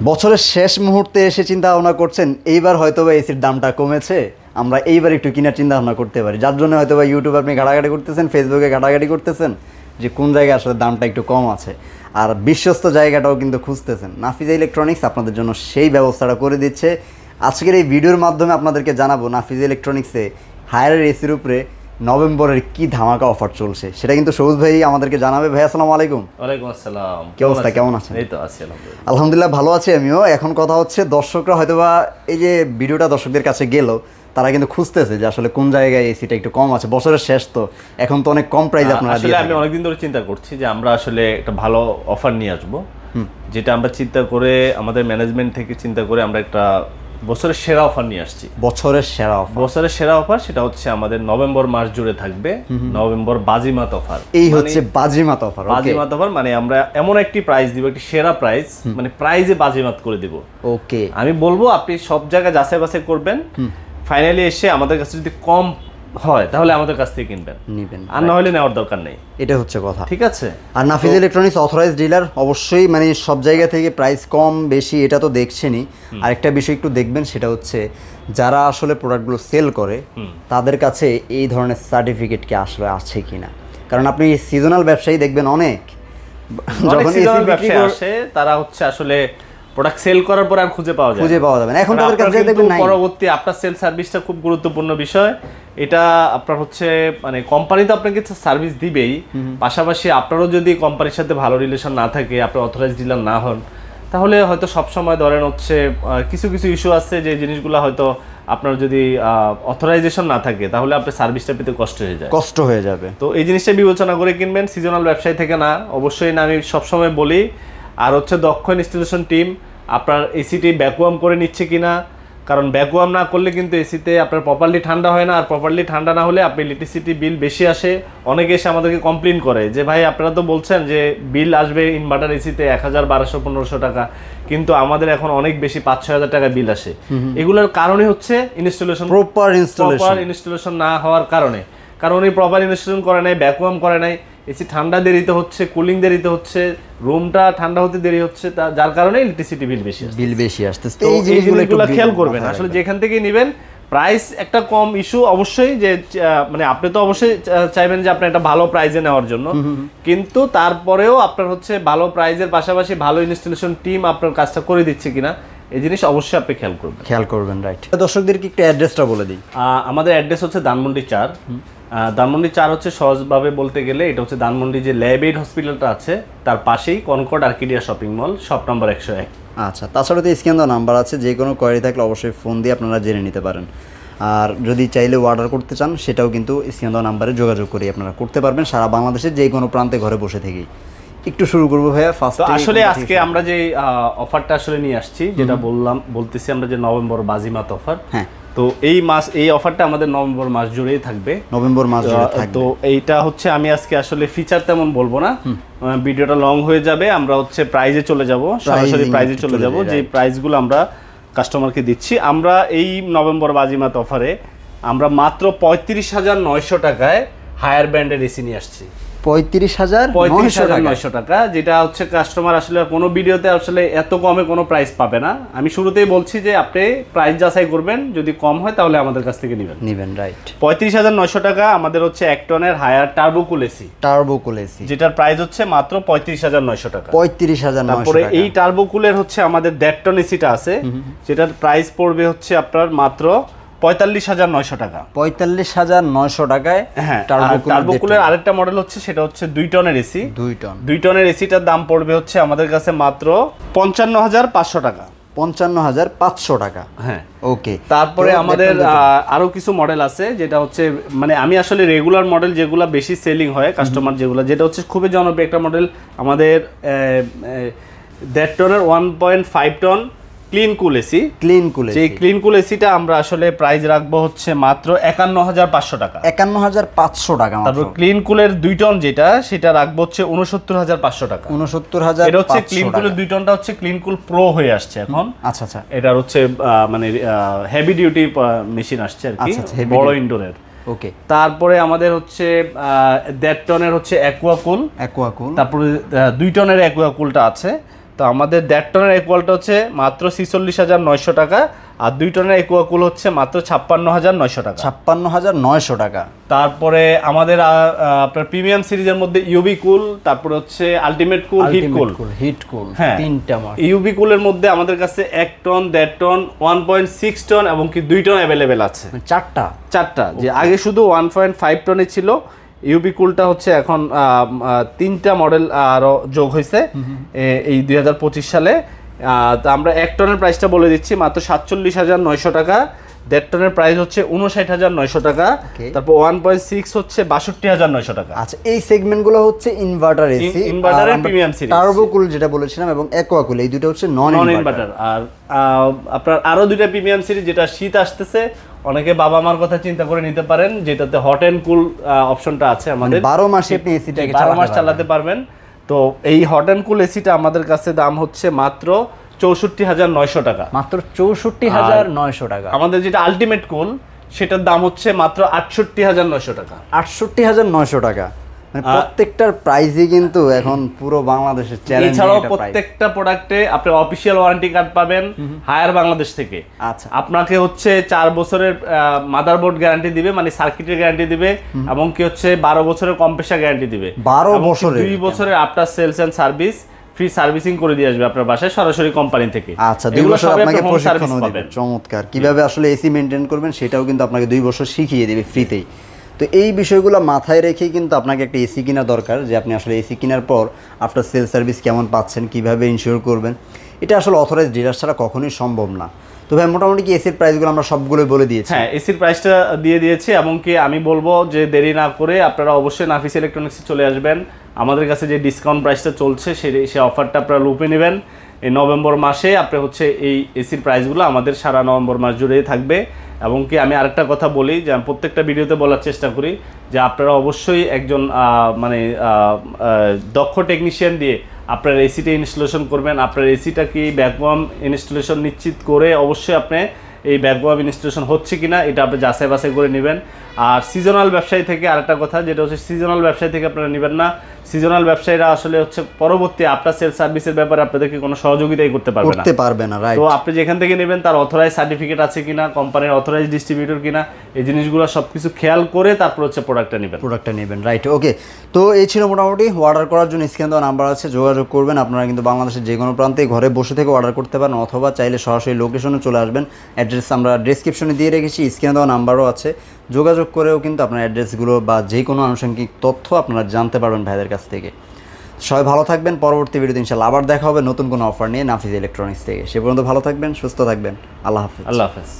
বছরের শেষ মুহূর্তে এসে চিন্তা ভাবনা করছেন এইবার হয়তো বা এসির দামটা কমেছে, আমরা এইবার একটু কেনার চিন্তা ভাবনা করতে পারি, যার জন্য হয়তো বা ইউটিউবে আপনি ঘাটাঘাটি করতেছেন, ফেসবুকে ঘাটাঘাটি করতেছেন যে কোন জায়গায় আসলে দামটা একটু কম আছে, আর বিশ্বস্ত জায়গাটাও কিন্তু খুঁজতেছেন। নাফিজা ইলেকট্রনিক্স আপনাদের জন্য সেই ব্যবস্থাটা করে দিচ্ছে। আজকের এই ভিডিওর মাধ্যমে আপনাদেরকে জানাবো নাফিজা ইলেকট্রনিক্সে হায়ারের এসির উপরে নভেম্বরের কি ধামাকা অফার চলছে, সেটা কিন্তু সবুজ ভাই আমাদেরকে জানাবে। ভাই আসসালামু আলাইকুম। ওয়ালাইকুম আসসালাম। কি অবস্থা, কেমন আছেন? এই তো আছি আলহামদুলিল্লাহ। আলহামদুলিল্লাহ ভালো আছি আমিও। এখন কথা হচ্ছে দর্শকরা হয়তোবা এই যে ভিডিওটা দর্শকদের কাছে গেল, তারা কিন্তু খুঁজতেছে যে আসলে কোন জায়গায় এসিটা একটু কম আছে। বছরের শেষ তো, এখন তো অনেক কম প্রাইস আপনারা দিয়ে থাকেন। আমি অনেকদিন ধরে চিন্তা করছি যে আমরা আসলে একটা ভালো অফার নিয়ে আসবো, যেটা আমরা চিন্তা করে আমাদের ম্যানেজমেন্ট থেকে চিন্তা করে আমরা একটা বছরের সেরা অফার নিয়ে আসছি। বছরের সেরা অফার? বছরের সেরা অফার সেটা হচ্ছে আমাদের নভেম্বর মাস জুড়ে থাকবে নভেম্বর বাজিমাত অফার। এই হচ্ছে বাজিমাত অফার। বাজিমাত অফার মানে আমরা এমন একটি প্রাইস দিব, একটি সেরা প্রাইস, মানে প্রাইজে বাজিমাত করে দিব। ওকে, আমি বলবো আপনি সব জায়গায় যাচাই বাছাই করবেন, ফাইনালি এসে আমাদের কাছে যদি কম হয় তাহলে আমাদের কাছ থেকে কিনবেন, নিবেন, আর না হলে নেওয়ার দরকার নেই। এটা হচ্ছে কথা, ঠিক আছে। আর নাফিজ ইলেকট্রনিক্স অথরাইজড ডিলার, অবশ্যই মানে সব জায়গা থেকে প্রাইস কম বেশি এটা তো দেখছেনই। আরেকটা বিষয় একটু দেখবেন, সেটা হচ্ছে যারা আসলে প্রোডাক্টগুলো সেল করে তাদের কাছে এই ধরনের সার্টিফিকেট কি আসলে আছে কিনা। কারণ আপনি সিজনাল ব্যবসায়ী দেখবেন অনেক, যখন সিজনাল ব্যবসায়ী আসে তারা হচ্ছে আসলে প্রোডাক্ট সেল করার পর আর খুঁজে পাওয়া যাবে না। এখন তাদের কাছে দেখবেন নাই। পরবর্তী আফটার সেল সার্ভিসটা খুব গুরুত্বপূর্ণ বিষয়। এটা আপনার হচ্ছে মানে কোম্পানি তো আপনাকে সার্ভিস দিবেই, পাশাপাশি আপনারও যদি কোম্পানির সাথে ভালো রিলেশন না থাকে, আপনি অথরাইজড ডিলার না হন, তাহলে হয়তো সব সময় ধরেন হচ্ছে কিছু কিছু ইস্যু আছে যে জিনিসগুলো হয়তো আপনার যদি অথরাইজেশন না থাকে তাহলে আপনার সার্ভিসটা পেতে কষ্ট হয়ে যাবে। তো এই জিনিসটা বিবেচনা করে কিনবেন, সিজনাল ব্যবসায়ী থেকে না। অবশ্যই না, আমি সবসময় বলি। আর হচ্ছে দক্ষ ইনস্টলেশন টিম আপনার এসিটি ভ্যাকুয়াম করে নিচ্ছে কিনা, কারণ ভ্যাকুয়াম না করলে কিন্তু এসিতে আপনার প্রপারলি ঠান্ডা হয় না, আর প্রপারলি ঠান্ডা না হলে আপনি ইলেকট্রিসিটি বিল বেশি আসে। অনেকে এসে আমাদেরকে কমপ্লেন করে যে ভাই আপনারা তো বলছেন যে বিল আসবে ইনভার্টার এসিতে 1000, 1200, 1500 টাকা, কিন্তু আমাদের এখন অনেক বেশি 5-6 হাজার টাকা বিল আসে। এগুলোর কারণে হচ্ছে ইনস্টলেশন, প্রপার ইনস্টলেশন না হওয়ার কারণে। কারণ উনি প্রপার ইনস্টলেশন করে নাই, ভ্যাকুয়াম করে নাই, এসি ঠান্ডা দেরিতে হচ্ছে, কুলিং দেরিতে হচ্ছে, রুমটা ঠান্ডা হতে দেরি হচ্ছে, যার কারণে ইলেকট্রিসিটি বিল বেশি আসছে। এই জিনিসগুলো খেয়াল করবেন। আসলে যেখান থেকে নেবেন প্রাইস একটা কম ইস্যু অবশ্যই, যে মানে আপনি তো অবশ্যই চাইবেন যে আপনি একটা ভালো প্রাইজে নেওয়ার জন্য, কিন্তু তারপরেও আপনার হচ্ছে ভালো প্রাইজের পাশাপাশি ভালো ইনস্টলেশন টিম আপনার কাজটা করে দিচ্ছে কিনা, এই জিনিস অবশ্যই আপনি খেয়াল করবেন। রাইট, দর্শকদেরকে একটু অ্যাড্রেসটা বলে দিই। আমাদের অ্যাড্রেস হচ্ছে ধানমন্ডি 4। ধানমন্ডি 4 হচ্ছে সহজভাবে বলতে গেলে এটা হচ্ছে ধানমন্ডি যে ল্যাব এইড হসপিটালটা আছে তার পাশেই Concord Arcadia shopping mall, shop number 101। আচ্ছা, তাছাড়া তো স্ক্যান দেওয়া নাম্বার আছে, যে কোনো কোয়ারি থাকলে অবশ্যই ফোন দিয়ে আপনারা জেনে নিতে পারেন। আর যদি চাইলে অর্ডার করতে চান সেটাও কিন্তু স্ক্যান দেওয়া নাম্বারে যোগাযোগ করে আপনারা করতে পারবেন, সারা বাংলাদেশের যে কোনো প্রান্তে ঘরে বসে থেকেই। একটু শুরু করবো ভাইয়া ফার্স্ট। আসলে আজকে আমরা যে অফারটা আসলে নিয়ে আসছি, যেটা বলতেছি আমরা যে নভেম্বর বাজিমাত অফার। হ্যাঁ, তো এই অফারটা আমাদের নভেম্বর মাস জুড়েই থাকবে। নভেম্বর মাস জুড়ে থাকবে। তো এইটা হচ্ছে আমি আজকে আসলে ফিচার তেমন বলবো না, ভিডিওটা লং হয়ে যাবে। আমরা হচ্ছে প্রাইজে চলে যাব, সরাসরি প্রাইজে চলে যাব। যে প্রাইসগুলো আমরা কাস্টমারকে দিচ্ছি, আমরা এই নভেম্বর বাজিমাত অফারে আমরা মাত্র 35,900 টাকায় হায়ার ব্র্যান্ডের এসি নিয়ে আসছি। 35,900 টাকা, যেটা হচ্ছে কাস্টমার আসলে কোনো ভিডিওতে আসলে এত কমে কোনো প্রাইস পাবে না। আমি শুরুতেই বলছি যে আপনি প্রাইস যাচাই করবেন, যদি কম হয় তাহলে আমাদের কাছ থেকে নেবেন। রাইট, 35,900 টাকা আমাদের হচ্ছে 1 টনের হায়ার টার্বোকুল এসি, যেটার প্রাইস হচ্ছে মাত্র 35,900 টাকা। 35,900। তারপরে এই টার্বোকুলের হচ্ছে আমাদের 1.5 টন এসিটা আছে, যেটার প্রাইস পড়বে হচ্ছে আপনার মাত্র 45,900 টাকা। 45,900 টাকায়। হ্যাঁ, টার্বোকুলের আরেকটা মডেল হচ্ছে, সেটা হচ্ছে 2 টনের এসি। 2 টনের এসিটার দাম পড়বে হচ্ছে আমাদের কাছে মাত্র 55,500 টাকা। 55,500 টাকা। হ্যাঁ, ওকে। তারপরে আমাদের আরো কিছু মডেল আছে, যেটা হচ্ছে মানে আমি আসলে রেগুলার মডেল যেগুলো বেশি সেলিং হয় কাস্টমার, যেটা হচ্ছে খুবই জনপ্রিয় একটা মডেল আমাদের 1.5 টনের 1.5 টন ক্লিন কুল এসি। যে ক্লিন কুল এসিটা আমরা আসলে প্রাইস রাখবো হচ্ছে মাত্র 51,500 টাকা। 51,500 টাকা। তারপর ক্লিন কুলের 2 টন যেটা, সেটা রাখবো হচ্ছে 69,500 টাকা। 69,000। এটা হচ্ছে ক্লিন কুলের 2 টনটা হচ্ছে ক্লিন কুল প্রো হয়ে আসছে এখন। আচ্ছা আচ্ছা, এটার হচ্ছে মানে হেভি ডিউটি মেশিন আসছে আর কি, বড় ইনডোরের। ওকে, তারপরে আমাদের হচ্ছে 1.5 টনের হচ্ছে অ্যাকুয়াকুল। তারপরে 2 টনের অ্যাকুয়াকুলটা আছে। তো আমাদের 1.5 টনের একুয়ালটা হচ্ছে মাত্র 46,900 টাকা, আর 2 টনের একুয়াকুল হচ্ছে মাত্র 56,900 টাকা। 56,900 টাকা। তারপরে আমাদের আপনার প্রিমিয়াম সিরিজের মধ্যে ইউবি কুল, তারপরে হচ্ছে আলটিমেট কুল, হিট কুল, হ্যাঁ তিনটা মডেল। ইউবি কুলের মধ্যে আমাদের কাছে 1 টন, 1.5 টন, 1.6 টন এবং কি 2 টন অ্যাভেলেবেল আছে। চারটা যে আগে শুধু 1.5 টনে ছিল। ইউবি কুলটা হচ্ছে এখন 3টা মডেল আরো যোগ হয়েছে এই 2025 সালে। তো আমরা 1 টনের প্রাইসটা বলে দিচ্ছি মাত্র 47,900 টাকা, 1.5 টনের প্রাইস হচ্ছে 59,900 টাকা, তারপর 1.6 হচ্ছে 62,900 টাকা। আচ্ছা, এই সেগমেন্টগুলো হচ্ছে ইনভার্টার এসি, ইনভার্টারের প্রিমিয়াম সিরিজ, টার্বো কুল যেটা বলেছিলাম এবং অ্যাকোয়া কুল, এই দুটো হচ্ছে নন ইনভার্টার। আর আপনার আরো দুইটা প্রিমিয়াম সিরিজ, যেটা শীত আসতেছে, অনেকে বাবা মার কথা চিন্তা করে নিতে পারেন, যেটাতে হট এন্ড কুল অপশনটা আছে আমাদের, 12 মাসে আপনি এসিটাকে 12 মাস চালাতে পারবেন। তো এই হট এন্ড কুল এসিটা আমাদের কাছে দাম হচ্ছে মাত্র 64,900 টাকা। মাত্র 64,900 টাকা। আমাদের যেটা আলটিমেট কুল, সেটার দাম হচ্ছে মাত্র 68,900 টাকা। 68,900 টাকা। মানে প্রত্যেকটার প্রাইসই কিন্তু এখন পুরো বাংলাদেশের চ্যালেঞ্জ। এছাড়াও প্রত্যেকটা প্রোডাক্টে আপনি অফিশিয়াল ওয়ারেন্টি কার্ড পাবেন হায়ার বাংলাদেশ থেকে। আচ্ছা, আপনাকে হচ্ছে 4 বছরের মাদারবোর্ড গ্যারান্টি দিবে, মানে সার্কিটের গ্যারান্টি দিবে, এবং কি হচ্ছে 12 বছরের কম্প্রেসার গ্যারান্টি দিবে, 12 বছরের, 2 বছরের after sales and service free servicing করে দিয়ে আসবে আপনার বাসায় সরাসরি কোম্পানি থেকে। আচ্ছা, 2 বছর আপনাকে প্রশিক্ষণ দিবে। চমৎকার। কিভাবে আসলে এসি মেইনটেইন করবেন সেটাও কিন্তু আপনাকে 2 বছর শিখিয়ে দিবে ফ্রিতেই। তো এই বিষয়গুলো মাথায় রেখেই কিন্তু আপনাকে একটা এসি কেনা দরকার, যে আপনি আসলে এসি কেনার পর আফটার সেল সার্ভিস কেমন পাচ্ছেন, কিভাবে ইনশিওর করবেন, এটা আসলে অথরাইজ ডিলার ছাড়া কখনোই সম্ভব না। তো ভাই মোটামুটি কি এসির প্রাইসগুলো আমরা সবগুলো বলে দিয়েছি? হ্যাঁ, এসির প্রাইসটা দিয়ে দিয়েছি, এবং কি আমি বলবো যে দেরি না করে আপনারা অবশ্যই নাফিস ইলেকট্রনিক্সে চলে আসবেন। আমাদের কাছে যে ডিসকাউন্ট প্রাইসটা চলছে সেই অফারটা আপনারা লুপে নেবেন। এই নভেম্বর মাসে আপনি হচ্ছে এই এসির প্রাইসগুলো আমাদের সারা নভেম্বর মাস জুড়েই থাকবে। এবং কি আমি আরেকটা কথা বলি, যে আমি প্রত্যেকটা ভিডিওতে বলার চেষ্টা করি যে আপনারা অবশ্যই একজন দক্ষ টেকনিশিয়ান দিয়ে আপনার এসিটা ইনস্টলেশন করবেন। আপনার এসিটা কি ব্যাকওয়ার্ম ইনস্টলেশন নিশ্চিত করে অবশ্যই আপনি এই ব্যাকওয়ার্ম ইনস্টলেশন হচ্ছে কিনা এটা আপনি যাচাই বাছাই করে নেবেন। আর সিজনাল ব্যবসায়ী থেকে আরেকটা কথা, যেটা হচ্ছে সিজনাল ব্যবসায়ী থেকে আপনারা নেবেন না। সিজনাল ব্যবসায়ীরা আসলে হচ্ছে পরবর্তী আফটার সেল সার্ভিসের ব্যাপারে আপনাদেরকে কোনো সহযোগিতাই করতে পারবে না। রাইট। তো আপনি যেখান থেকে নেবেন তার অথরাইজ সার্টিফিকেট আছে কিনা, কোম্পানির অথরাইজ ডিস্ট্রিবিউটর কিনা, এই জিনিসগুলো সবকিছু খেয়াল করে তারপর হচ্ছে প্রোডাক্টটা নেবেন। রাইট, ওকে। তো এই ছিল মোটামুটি। অর্ডার করার জন্য স্ক্রিনে দেওয়া নাম্বার আছে, যোগাযোগ করবেন। আপনারা কিন্তু বাংলাদেশের যে কোনো প্রান্তে ঘরে বসে থেকে অর্ডার করতে পারেন, অথবা চাইলে সরাসরি লোকেশনে চলে আসবেন। অ্যাড্রেস আমরা ডেসক্রিপশনে দিয়ে রেখেছি, স্ক্রিনে দেওয়া নাম্বারও আছে। যোগাযোগ করেও কিন্তু আপনার অ্যাড্রেসগুলো বা যে কোনো আনুষঙ্গিক তথ্য আপনারা জানতে পারবেন ভাইদের কাছ থেকে। সবাই ভালো থাকবেন। পরবর্তী ভিডিওতে ইনশাআল্লাহ আবার দেখা হবে নতুন কোনো অফার নিয়ে নাফিস ইলেকট্রনিক্স থেকে। সে পর্যন্ত ভালো থাকবেন, সুস্থ থাকবেন। আল্লাহ হাফেজ।